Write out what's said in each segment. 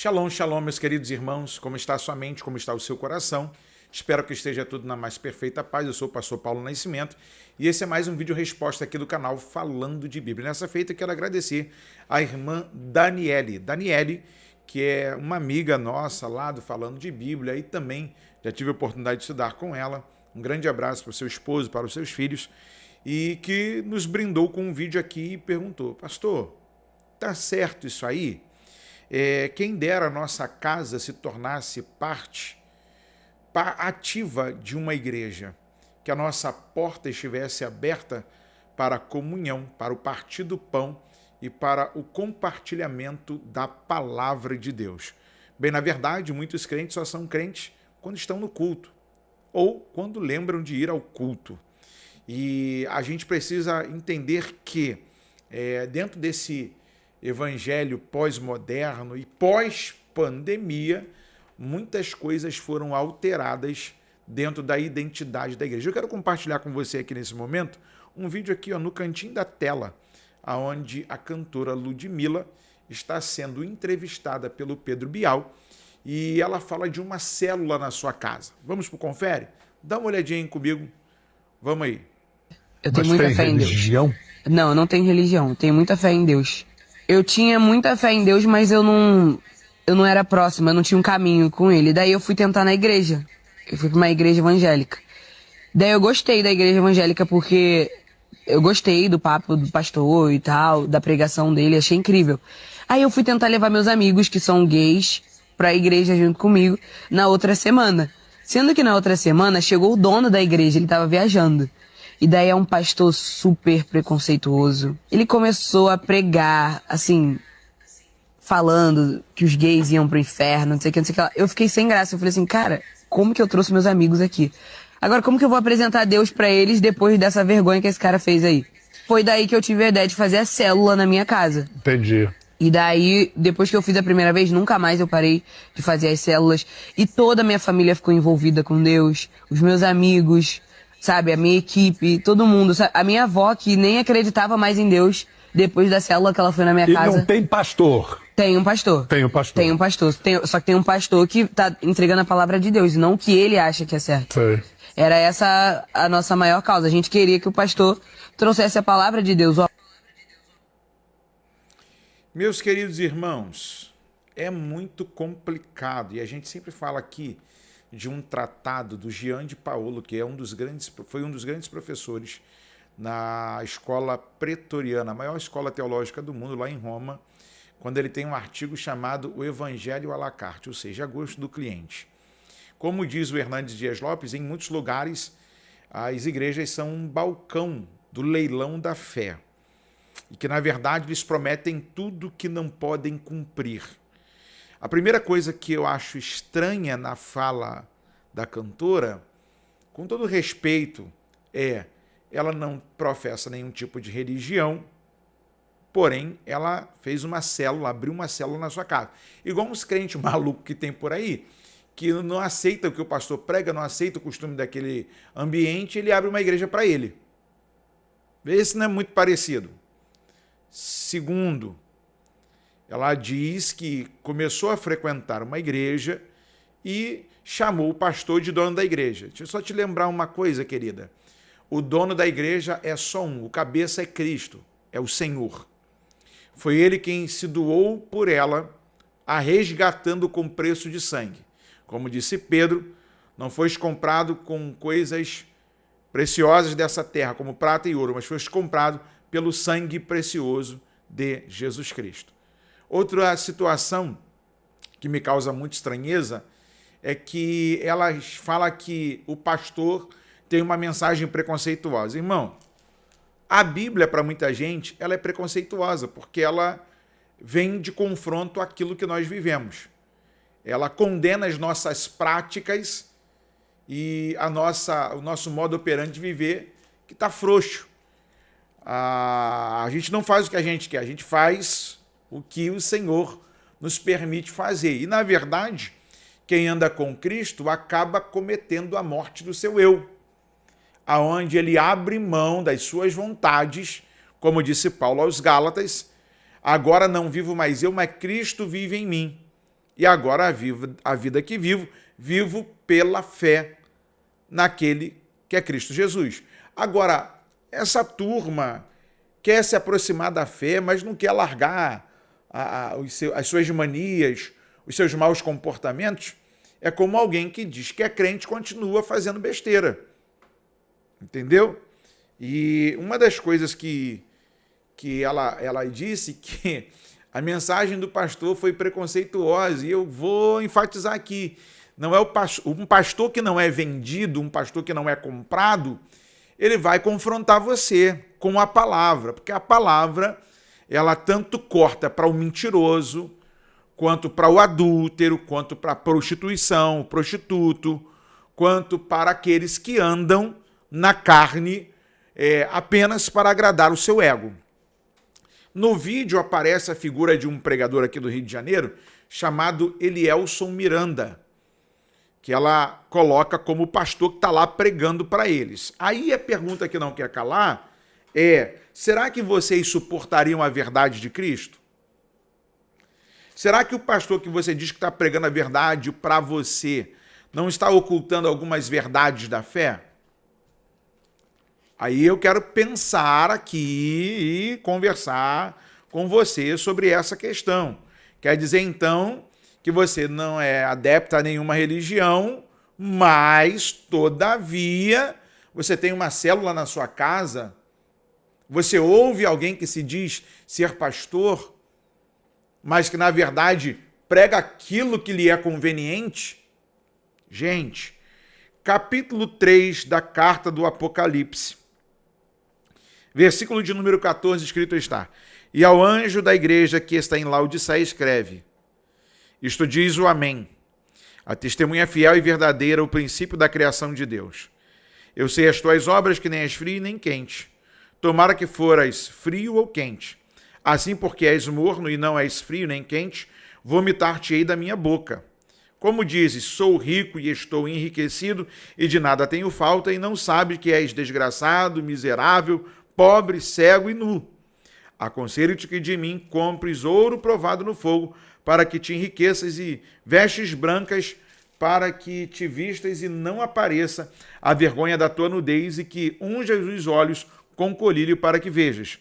Shalom, shalom, meus queridos irmãos. Como está a sua mente? Como está o seu coração? Espero que esteja tudo na mais perfeita paz. Eu sou o pastor Paulo Nascimento e esse é mais um vídeo resposta aqui do canal Falando de Bíblia. Nessa feita, quero agradecer a irmã Daniele, que é uma amiga nossa lá do Falando de Bíblia e também já tive a oportunidade de estudar com ela. Um grande abraço para o seu esposo, para os seus filhos, e que nos brindou com um vídeo aqui e perguntou: pastor, tá certo isso aí? Quem dera a nossa casa se tornasse parte ativa de uma igreja, que a nossa porta estivesse aberta para a comunhão, para o partir do pão e para o compartilhamento da palavra de Deus. Bem, na verdade, muitos crentes só são crentes quando estão no culto ou quando lembram de ir ao culto. E a gente precisa entender que dentro desse evangelho pós-moderno e pós-pandemia, muitas coisas foram alteradas dentro da identidade da igreja. Eu quero compartilhar com você aqui nesse momento um vídeo aqui no cantinho da tela, onde a cantora Ludmilla está sendo entrevistada pelo Pedro Bial e ela fala de uma célula na sua casa. Vamos pro confere? Dá uma olhadinha aí comigo. Vamos aí. Eu tenho muita fé em Deus. Religião? Não, eu não tenho religião. Tenho muita fé em Deus. Eu tinha muita fé em Deus, mas eu não era próxima, eu não tinha um caminho com ele. Daí eu fui tentar na igreja. Eu fui pra uma igreja evangélica. Daí eu gostei da igreja evangélica porque eu gostei do papo do pastor e tal, da pregação dele, achei incrível. Aí eu fui tentar levar meus amigos, que são gays, pra igreja junto comigo na outra semana. Sendo que na outra semana chegou o dono da igreja, ele tava viajando. E daí é um pastor super preconceituoso. Ele começou a pregar, assim, falando que os gays iam pro inferno, não sei o que, não sei o que lá. Eu fiquei sem graça, eu falei assim, cara, como que eu trouxe meus amigos aqui? Agora, como que eu vou apresentar Deus pra eles depois dessa vergonha que esse cara fez aí? Foi daí que eu tive a ideia de fazer a célula na minha casa. Entendi. E daí, depois que eu fiz a primeira vez, nunca mais eu parei de fazer as células. E toda a minha família ficou envolvida com Deus, os meus amigos, sabe, a minha equipe, todo mundo. Sabe? A minha avó, que nem acreditava mais em Deus, depois da célula que ela foi na minha casa. E não tem pastor? Tem um pastor. Tem um pastor. Tem um pastor. Só que tem um pastor que tá entregando a palavra de Deus, e não o que ele acha que é certo. Sei. Era essa a nossa maior causa. A gente queria que o pastor trouxesse a palavra de Deus. Meus queridos irmãos, é muito complicado, e a gente sempre fala aqui de um tratado do Jean de Paulo, que foi um dos grandes professores na escola pretoriana, a maior escola teológica do mundo, lá em Roma, quando ele tem um artigo chamado O Evangelho à la carte, ou seja, a gosto do cliente. Como diz o Hernandes Dias Lopes, em muitos lugares as igrejas são um balcão do leilão da fé, e que, na verdade, eles prometem tudo que não podem cumprir. A primeira coisa que eu acho estranha na fala da cantora, com todo respeito, ela não professa nenhum tipo de religião, porém, ela fez uma célula, abriu uma célula na sua casa. Igual uns crentes malucos que tem por aí, que não aceita o que o pastor prega, não aceita o costume daquele ambiente, ele abre uma igreja para ele. Esse não é muito parecido. Segundo, ela diz que começou a frequentar uma igreja e chamou o pastor de dono da igreja. Deixa eu só te lembrar uma coisa, querida. O dono da igreja é só um, o cabeça é Cristo, é o Senhor. Foi ele quem se doou por ela, a resgatando com preço de sangue. Como disse Pedro, não foste comprado com coisas preciosas dessa terra, como prata e ouro, mas foste comprado pelo sangue precioso de Jesus Cristo. Outra situação que me causa muita estranheza é que ela fala que o pastor tem uma mensagem preconceituosa. Irmão, a Bíblia, para muita gente, ela é preconceituosa, porque ela vem de confronto àquilo que nós vivemos. Ela condena as nossas práticas e o nosso modo operante de viver, que está frouxo. A gente não faz o que a gente quer, a gente faz o que o Senhor nos permite fazer. E, na verdade, quem anda com Cristo acaba cometendo a morte do seu eu, aonde ele abre mão das suas vontades, como disse Paulo aos Gálatas, agora não vivo mais eu, mas Cristo vive em mim. e agora a vida que vivo pela fé naquele que é Cristo Jesus. Agora, essa turma quer se aproximar da fé, mas não quer largar as suas manias, os seus maus comportamentos. É como alguém que diz que é crente e continua fazendo besteira. Entendeu? E uma das coisas que ela disse que a mensagem do pastor foi preconceituosa, e eu vou enfatizar aqui, não é um pastor que não é vendido, um pastor que não é comprado, ele vai confrontar você com a palavra, porque a palavra, ela tanto corta para o mentiroso, quanto para o adúltero, quanto para a prostituição, o prostituto, quanto para aqueles que andam na carne apenas para agradar o seu ego. No vídeo aparece a figura de um pregador aqui do Rio de Janeiro, chamado Elielson Miranda, que ela coloca como pastor que está lá pregando para eles. Aí a pergunta que não quer calar é: será que vocês suportariam a verdade de Cristo? Será que o pastor que você diz que está pregando a verdade para você não está ocultando algumas verdades da fé? Aí eu quero pensar aqui e conversar com você sobre essa questão. Quer dizer, então, que você não é adepto a nenhuma religião, mas, todavia, você tem uma célula na sua casa, você ouve alguém que se diz ser pastor, mas que, na verdade, prega aquilo que lhe é conveniente? Gente, capítulo 3 da carta do Apocalipse, versículo de número 14, escrito está: e ao anjo da igreja que está em Laodiceia escreve: isto diz o Amém, a testemunha fiel e verdadeira, o princípio da criação de Deus. Eu sei as tuas obras, que nem és frio nem quente. Tomara que foras frio ou quente. Assim, porque és morno e não és frio nem quente, vomitar-te-ei da minha boca. Como dizes, sou rico e estou enriquecido, e de nada tenho falta, e não sabes que és desgraçado, miserável, pobre, cego e nu. Aconselho-te que de mim compres ouro provado no fogo, para que te enriqueças, e vestes brancas, para que te vistas e não apareça a vergonha da tua nudez, e que unjas os olhos com colírio para que vejas.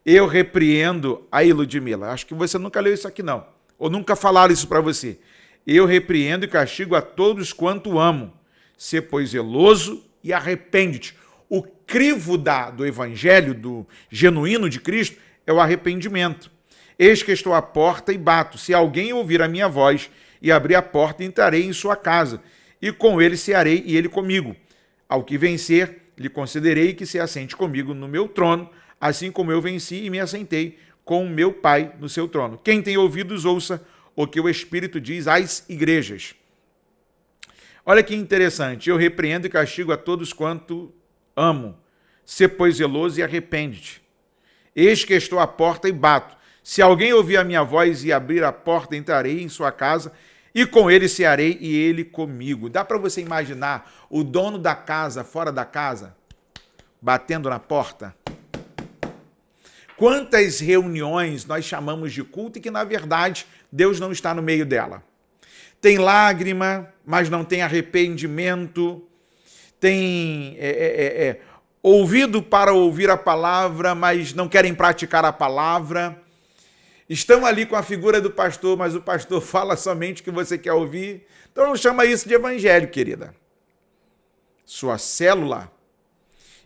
Eu repreendo, aí Ludmila, acho que você nunca leu isso aqui não, ou nunca falaram isso para você. Eu repreendo e castigo a todos quanto amo. Sê, pois, zeloso e arrepende-te. O crivo do evangelho, do genuíno de Cristo, é o arrependimento. Eis que estou à porta e bato. Se alguém ouvir a minha voz e abrir a porta, entrarei em sua casa, e com ele cearei e ele comigo. Ao que vencer, lhe concederei que se assente comigo no meu trono, assim como eu venci e me assentei com o meu Pai no seu trono. Quem tem ouvidos, ouça o que o Espírito diz às igrejas. Olha que interessante. Eu repreendo e castigo a todos quanto amo. Sê, pois, zeloso e arrepende-te. Eis que estou à porta e bato. Se alguém ouvir a minha voz e abrir a porta, entrarei em sua casa, e com ele cearei e ele comigo. Dá para você imaginar o dono da casa fora da casa, batendo na porta? Quantas reuniões nós chamamos de culto e que, na verdade, Deus não está no meio dela? Tem lágrima, mas não tem arrependimento. Tem ouvido para ouvir a palavra, mas não querem praticar a palavra. Estão ali com a figura do pastor, mas o pastor fala somente o que você quer ouvir. Então não chama isso de evangelho, querida. Sua célula,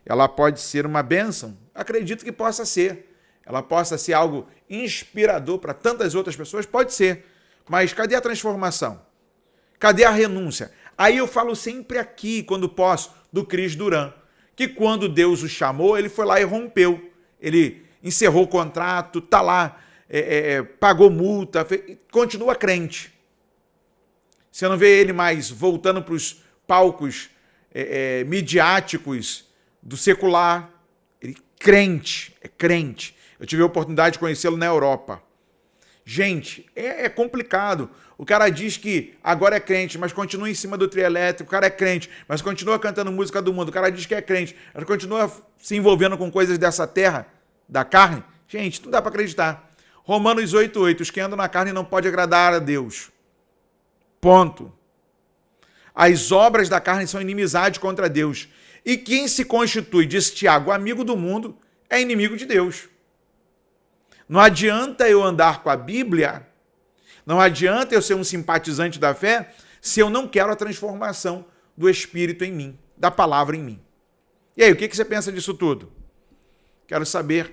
ela pode ser uma bênção? Acredito que possa ser. Ela possa ser algo inspirador para tantas outras pessoas? Pode ser. Mas cadê a transformação? Cadê a renúncia? Aí eu falo sempre aqui, quando posso, do Cris Duran, que quando Deus o chamou, ele foi lá e rompeu. Ele encerrou o contrato, está lá, pagou multa, continua crente. Você não vê ele mais voltando para os palcos midiáticos do secular. Ele é crente. Eu tive a oportunidade de conhecê-lo na Europa. Gente, é complicado. O cara diz que agora é crente, mas continua em cima do trio elétrico. O cara é crente, mas continua cantando música do mundo. O cara diz que é crente, mas continua se envolvendo com coisas dessa terra, da carne. Gente, não dá para acreditar. Romanos 8:8. Os que andam na carne não podem agradar a Deus. Ponto. As obras da carne são inimizade contra Deus. E quem se constitui, diz Tiago, amigo do mundo, é inimigo de Deus. Não adianta eu andar com a Bíblia, não adianta eu ser um simpatizante da fé, se eu não quero a transformação do Espírito em mim, da palavra em mim. E aí, o que você pensa disso tudo? Quero saber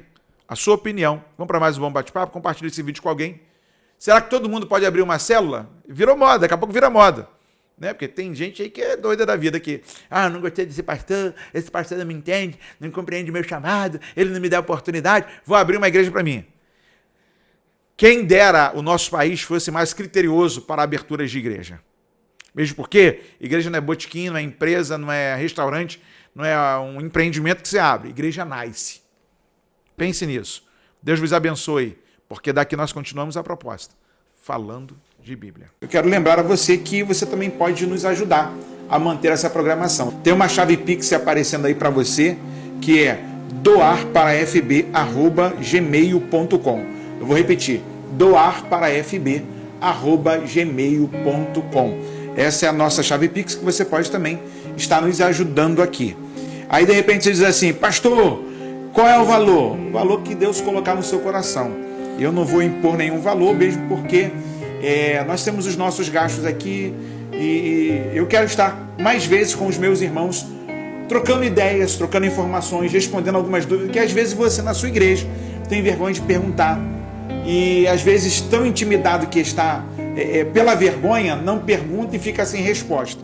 a sua opinião. Vamos para mais um bom bate-papo? Compartilhe esse vídeo com alguém. Será que todo mundo pode abrir uma célula? Virou moda, daqui a pouco vira moda. Né? Porque tem gente aí que é doida da vida, que não gostei desse pastor, esse pastor não me entende, não compreende meu chamado, ele não me dá oportunidade, vou abrir uma igreja para mim. Quem dera o nosso país fosse mais criterioso para aberturas de igreja. Mesmo porque igreja não é botequim, não é empresa, não é restaurante, não é um empreendimento que você abre. Igreja nasce. Pense nisso. Deus vos abençoe, porque daqui nós continuamos a proposta, falando de Bíblia. Eu quero lembrar a você que você também pode nos ajudar a manter essa programação. Tem uma chave Pix aparecendo aí para você, que é doarparafb@gmail.com. Eu vou repetir, doarparafb@gmail.com. Essa é a nossa chave Pix, que você pode também estar nos ajudando aqui. Aí de repente você diz assim, pastor, qual é o valor? O valor que Deus colocar no seu coração. Eu não vou impor nenhum valor, mesmo porque nós temos os nossos gastos aqui e eu quero estar mais vezes com os meus irmãos, trocando ideias, trocando informações, respondendo algumas dúvidas, que às vezes você na sua igreja tem vergonha de perguntar e às vezes tão intimidado que está pela vergonha, não pergunta e fica sem resposta.